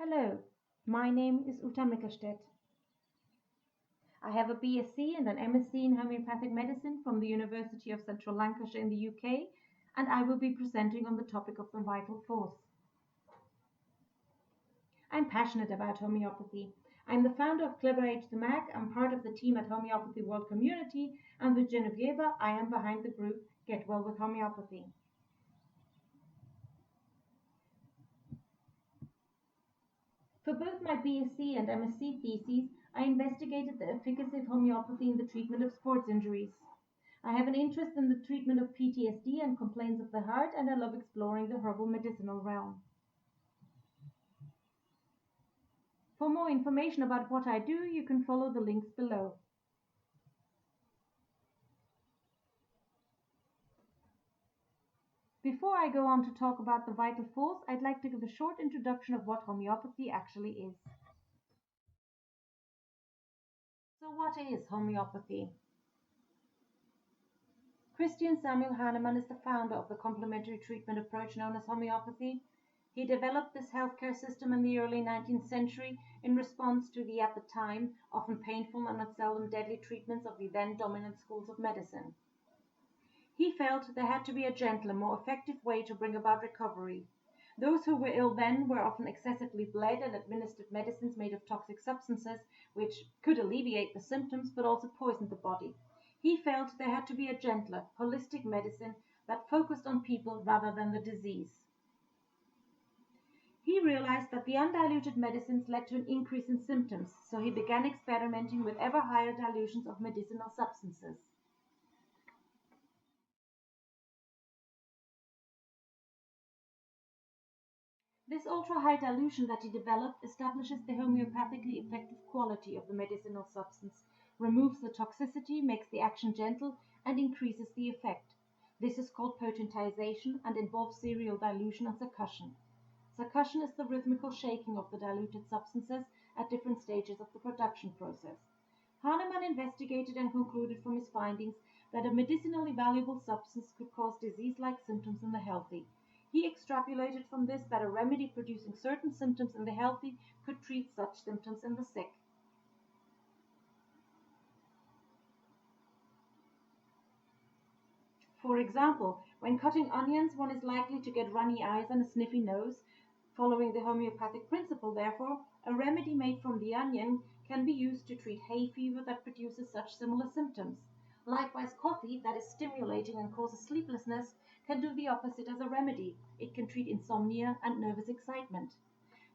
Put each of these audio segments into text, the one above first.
Hello, my name is Uta Mickerstedt. I have a BSc and an MSc in homeopathic medicine from the University of Central Lancashire in the UK, and I will be presenting on the topic of the vital force. I'm passionate about homeopathy. I'm the founder of Clever Age the Mag. I'm part of the team at Homeopathy World Community, and with Genevieva, I am behind the group Get Well with Homeopathy. For both my BSc and MSc theses, I investigated the efficacy of homeopathy in the treatment of sports injuries. I have an interest in the treatment of PTSD and complaints of the heart, and I love exploring the herbal medicinal realm. For more information about what I do, you can follow the links below. Before I go on to talk about the vital force, I'd like to give a short introduction of what homeopathy actually is. So what is homeopathy? Christian Samuel Hahnemann is the founder of the complementary treatment approach known as homeopathy. He developed this healthcare system in the early 19th century in response to the, at the time, often painful and not seldom deadly treatments of the then dominant schools of medicine. He felt there had to be a gentler, more effective way to bring about recovery. Those who were ill then were often excessively bled and administered medicines made of toxic substances, which could alleviate the symptoms but also poisoned the body. He felt there had to be a gentler, holistic medicine that focused on people rather than the disease. He realized that the undiluted medicines led to an increase in symptoms, so he began experimenting with ever higher dilutions of medicinal substances. This ultra-high dilution that he developed establishes the homeopathically effective quality of the medicinal substance, removes the toxicity, makes the action gentle, and increases the effect. This is called potentization and involves serial dilution and succussion. Succussion is the rhythmical shaking of the diluted substances at different stages of the production process. Hahnemann investigated and concluded from his findings that a medicinally valuable substance could cause disease-like symptoms in the healthy. He extrapolated from this that a remedy producing certain symptoms in the healthy could treat such symptoms in the sick. For example, when cutting onions, one is likely to get runny eyes and a sniffy nose. Following the homeopathic principle, therefore, a remedy made from the onion can be used to treat hay fever that produces such similar symptoms. Likewise, coffee that is stimulating and causes sleeplessness can do the opposite as a remedy. It can treat insomnia and nervous excitement.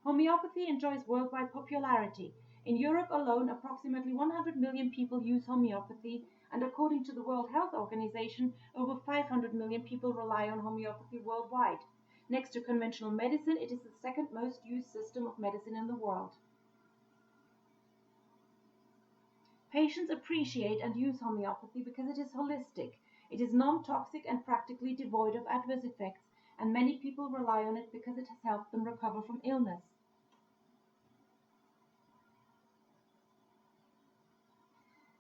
Homeopathy enjoys worldwide popularity. In Europe alone, approximately 100 million people use homeopathy, and according to the World Health Organization, over 500 million people rely on homeopathy worldwide. Next to conventional medicine, it is the second most used system of medicine in the world. Patients appreciate and use homeopathy because it is holistic. It is non-toxic and practically devoid of adverse effects, and many people rely on it because it has helped them recover from illness.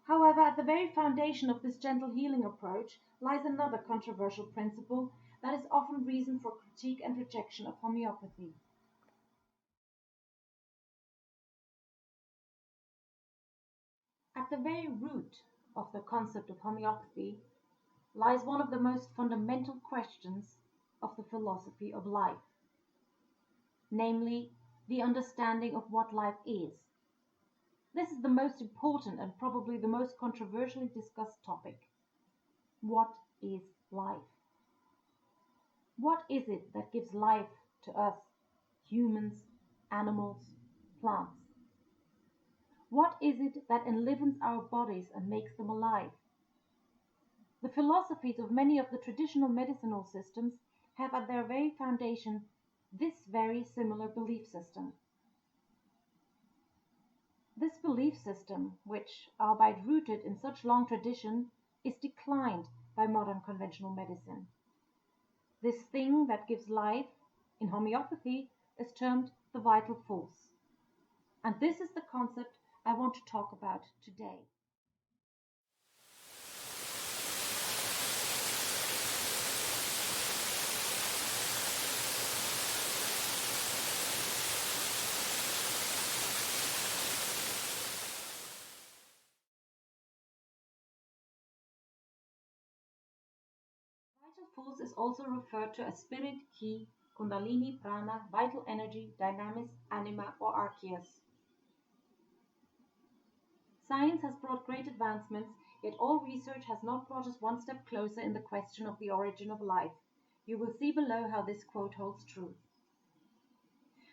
However, at the very foundation of this gentle healing approach lies another controversial principle that is often reason for critique and rejection of homeopathy. At the very root of the concept of homeopathy lies one of the most fundamental questions of the philosophy of life, namely the understanding of what life is. This is the most important and probably the most controversially discussed topic. What is life? What is it that gives life to us, humans, animals, plants? What is it that enlivens our bodies and makes them alive? The philosophies of many of the traditional medicinal systems have at their very foundation this very similar belief system. This belief system, which, albeit rooted in such long tradition, is declined by modern conventional medicine. This thing that gives life, in homeopathy, is termed the vital force. And this is the concept I want to talk about today. force is also referred to as spirit, ki, kundalini, prana, vital energy, dynamis, anima, or archeus. Science has brought great advancements, yet all research has not brought us one step closer in the question of the origin of life. You will see below how this quote holds true.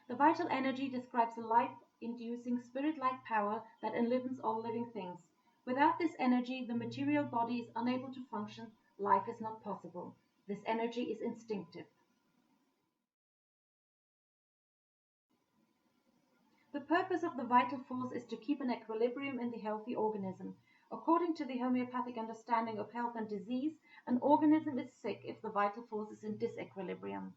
The vital energy describes a life-inducing spirit-like power that enlivens all living things. Without this energy, the material body is unable to function, life is not possible. This energy is instinctive. The purpose of the vital force is to keep an equilibrium in the healthy organism. According to the homeopathic understanding of health and disease, an organism is sick if the vital force is in disequilibrium.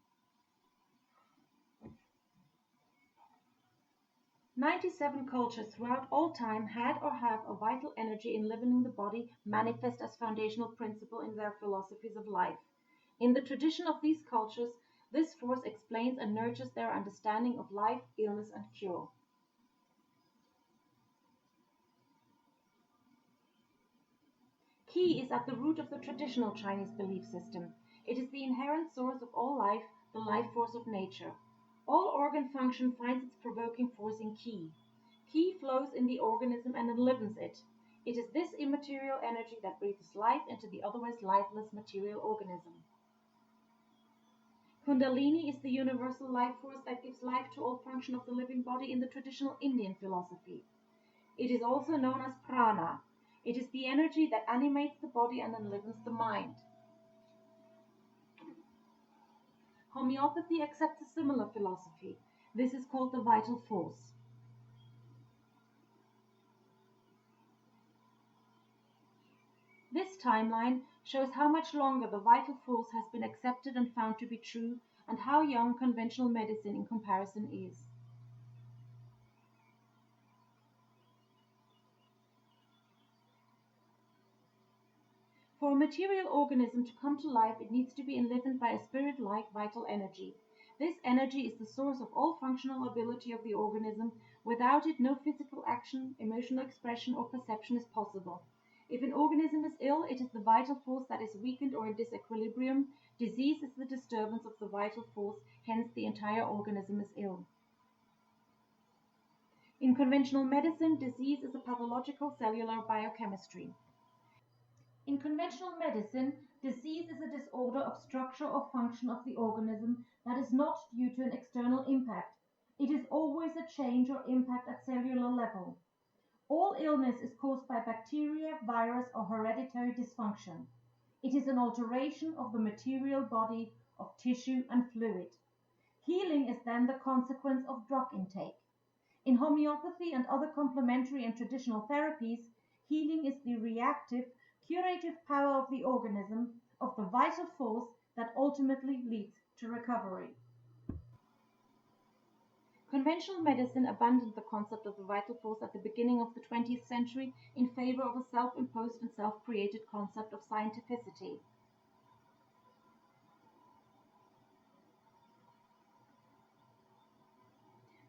97 cultures throughout all time had or have a vital energy enlivening the body manifest as foundational principle in their philosophies of life. In the tradition of these cultures, this force explains and nurtures their understanding of life, illness, and cure. Qi is at the root of the traditional Chinese belief system. It is the inherent source of all life, the life force of nature. All organ function finds its provoking force in Qi. Qi flows in the organism and enlivens it. It is this immaterial energy that breathes life into the otherwise lifeless material organism. Kundalini is the universal life force that gives life to all function of the living body in the traditional Indian philosophy. It is also known as prana. It is the energy that animates the body and enlivens the mind. Homeopathy accepts a similar philosophy. This is called the vital force. This timeline shows how much longer the vital force has been accepted and found to be true, and how young conventional medicine in comparison is. For a material organism to come to life, it needs to be enlivened by a spirit-like vital energy. This energy is the source of all functional ability of the organism. Without it, no physical action, emotional expression, or perception is possible. If an organism is ill, it is the vital force that is weakened or in disequilibrium. Disease is the disturbance of the vital force, hence the entire organism is ill. In conventional medicine, disease is a pathological cellular biochemistry. In conventional medicine, disease is a disorder of structure or function of the organism that is not due to an external impact. It is always a change or impact at cellular level. All illness is caused by bacteria, virus, or hereditary dysfunction. It is an alteration of the material body, of tissue and fluid. Healing is then the consequence of drug intake. In homeopathy and other complementary and traditional therapies, healing is the reactive, curative power of the organism, of the vital force that ultimately leads to recovery. Conventional medicine abandoned the concept of the vital force at the beginning of the 20th century in favor of a self-imposed and self-created concept of scientificity.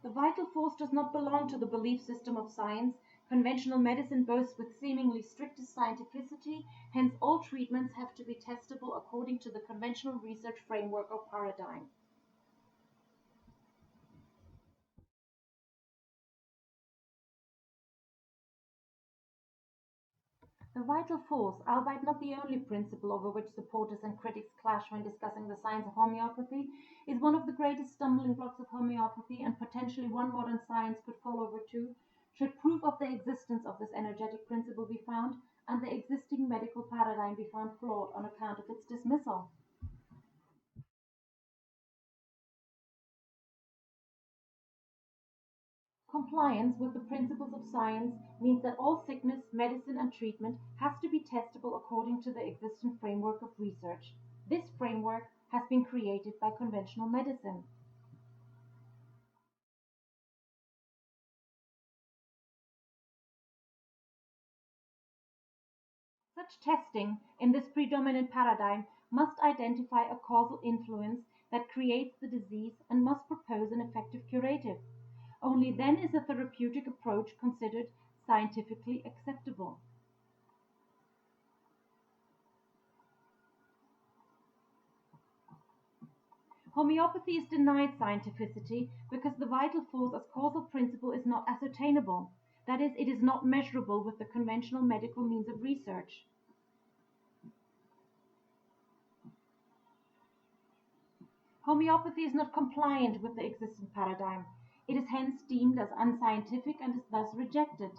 The vital force does not belong to the belief system of science. Conventional medicine boasts with seemingly strictest scientificity, hence all treatments have to be testable according to the conventional research framework or paradigm. The vital force, albeit not the only principle over which supporters and critics clash when discussing the science of homeopathy, is one of the greatest stumbling blocks of homeopathy, and potentially one modern science could fall over to, should proof of the existence of this energetic principle be found, and the existing medical paradigm be found flawed on account of its dismissal. Compliance with the principles of science means that all sickness, medicine, and treatment has to be testable according to the existing framework of research. This framework has been created by conventional medicine. Such testing in this predominant paradigm must identify a causal influence that creates the disease and must propose an effective curative. Only then is a therapeutic approach considered scientifically acceptable. Homeopathy is denied scientificity because the vital force as causal principle is not ascertainable. That is, it is not measurable with the conventional medical means of research. Homeopathy is not compliant with the existing paradigm. It is hence deemed as unscientific and is thus rejected.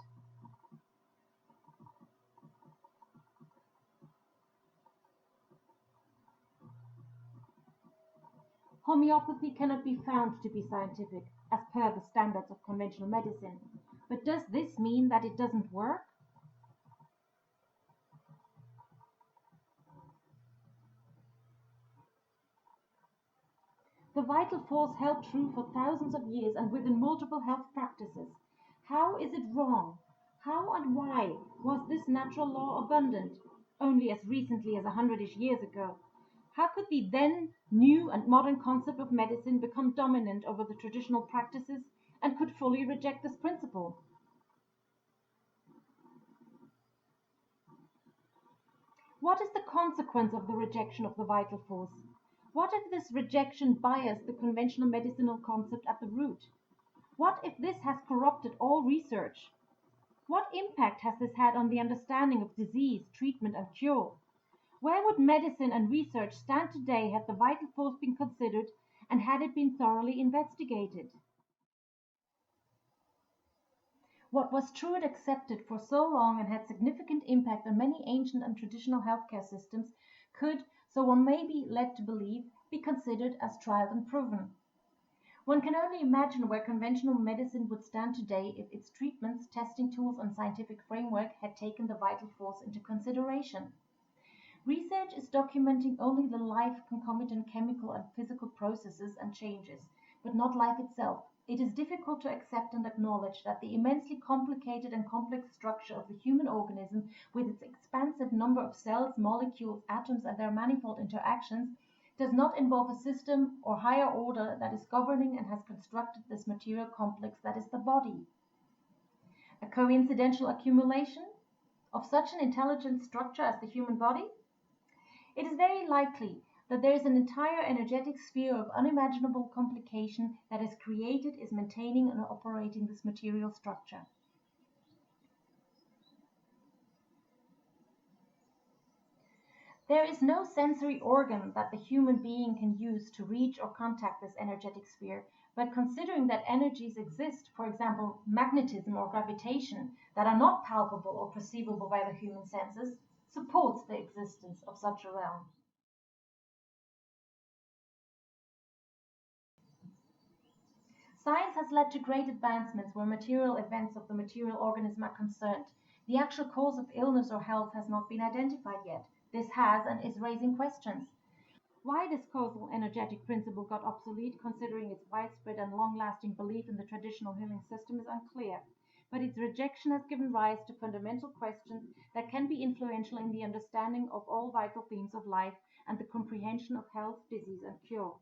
Homeopathy cannot be found to be scientific, as per the standards of conventional medicine. But does this mean that it doesn't work? The vital force held true for thousands of years and within multiple health practices. How is it wrong? How and why was this natural law abundant only as recently as 100-ish years ago? How could the then new and modern concept of medicine become dominant over the traditional practices and could fully reject this principle? What is the consequence of the rejection of the vital force? What if this rejection biased the conventional medicinal concept at the root? What if this has corrupted all research? What impact has this had on the understanding of disease, treatment, and cure? Where would medicine and research stand today had the vital force been considered and had it been thoroughly investigated? What was true and accepted for so long and had significant impact on many ancient and traditional healthcare systems could, so one may be led to believe, be considered as tried and proven. One can only imagine where conventional medicine would stand today if its treatments, testing tools, and scientific framework had taken the vital force into consideration. Research is documenting only the life concomitant chemical and physical processes and changes, but not life itself. It is difficult to accept and acknowledge that the immensely complicated and complex structure of the human organism, with its expansive number of cells, molecules, atoms, and their manifold interactions, does not involve a system or higher order that is governing and has constructed this material complex that is the body. A coincidental accumulation of such an intelligent structure as the human body? It is very likely that there is an entire energetic sphere of unimaginable complication that is created, is maintaining and operating this material structure. There is no sensory organ that the human being can use to reach or contact this energetic sphere, but considering that energies exist, for example, magnetism or gravitation, that are not palpable or perceivable by the human senses, supports the existence of such a realm. Science has led to great advancements where material events of the material organism are concerned. The actual cause of illness or health has not been identified yet. This has and is raising questions. Why this causal energetic principle got obsolete, considering its widespread and long-lasting belief in the traditional healing system, is unclear. But its rejection has given rise to fundamental questions that can be influential in the understanding of all vital themes of life and the comprehension of health, disease, and cure.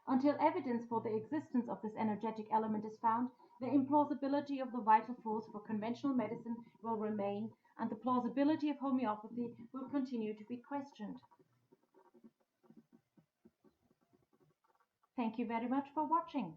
Until evidence for the existence of this energetic element is found, the implausibility of the vital force for conventional medicine will remain, and the plausibility of homeopathy will continue to be questioned. Thank you very much for watching.